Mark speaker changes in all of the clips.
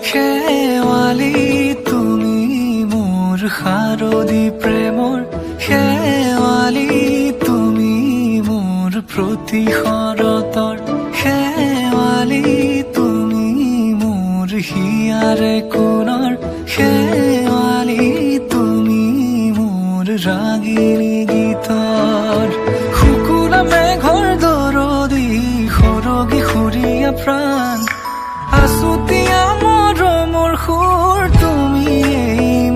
Speaker 1: শেৱালি তুমি মোৰ শাৰদী প্ৰেমৰ শেৱালি তুমি মোৰ প্ৰতি শৰতৰ শেৱালি তুমি মোৰ হিয়াৰে কোণৰ শেৱালি তুমি মোৰ ৰাগিনী গীতৰ শুকুলা মেঘৰ দৰদি সৰগী সৰীয়া প্ৰাণ আছুতীয়া মৰমৰ সুৰ তুমি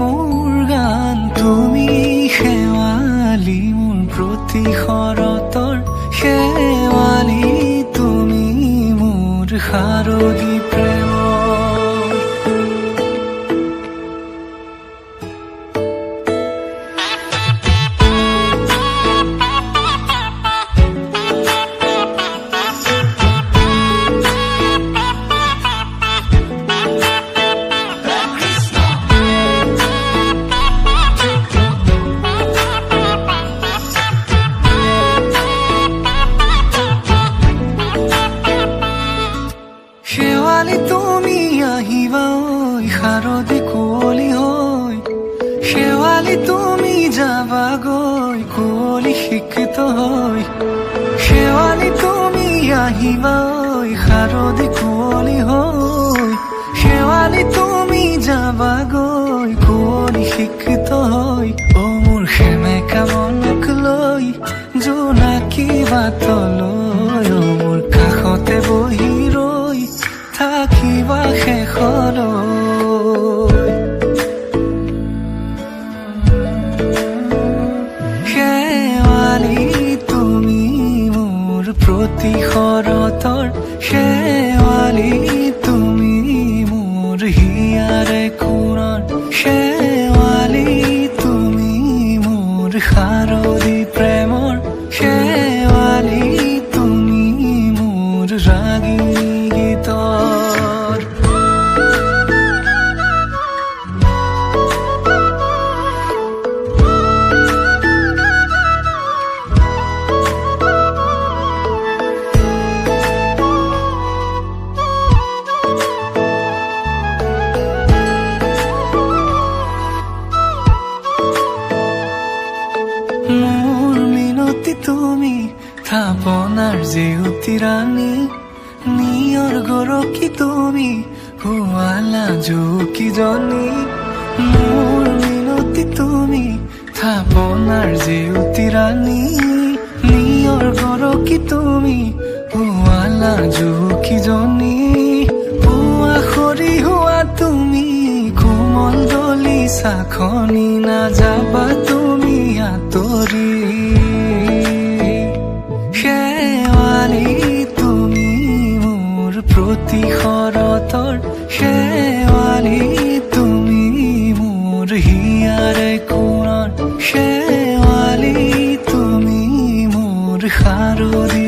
Speaker 1: মোৰ গান তুমি শেৱালি মোৰ প্ৰতি শৰতৰ শেৱালি তুমি মোৰ শাৰদী প্ৰেমৰ শেৱালি তুমি আহিবা ঐ শাৰদী কুঁৱলী হৈ শেৱালি তুমি যাবাগৈ কুঁৱলী শিক্ষিত হৈ শেৱালি তুমি আহিবা ঐ শাৰদী কুঁৱলী হৈ শেৱালি তুমি যাবাগৈ কুঁৱলী শিক্ষিত হৈ অ মোৰ সেমেকা মনক লৈ জোনাকী বাটলৈ অ মোৰ কাষতে বহি ৰৈ থাকিবা শেষলৈ শেৱালি তুমি মোৰ প্ৰতি শৰতৰ শেৱালি তুমি মোৰ হিয়াৰে কোণৰ শেৱালি তুমি মোৰ শাৰদী প্ৰেমৰ শেৱালি তুমি মোৰ ৰাগিনী গীতৰ মোৰ মিনতি তুমি থাপনাৰ জেউতি ৰাণী নিয়ৰ গৰকী তুমি শুৱালা জুকিজনী মোৰ মিনতি তুমি থাপনাৰ জেউতি ৰাণী নিয়ৰ গৰকী তুমি শুৱালা জুকিজনী পুৱা সৰি হোৱা তুমি কোমল দলি চাখনি নাযাবা তুমি আঁতৰি শেৱালি তুমি মোৰ প্ৰতি শৰতৰ শেৱালি তুমি মোৰ হিয়াৰে কোণৰ শেৱালি তুমি মোৰ শাৰদী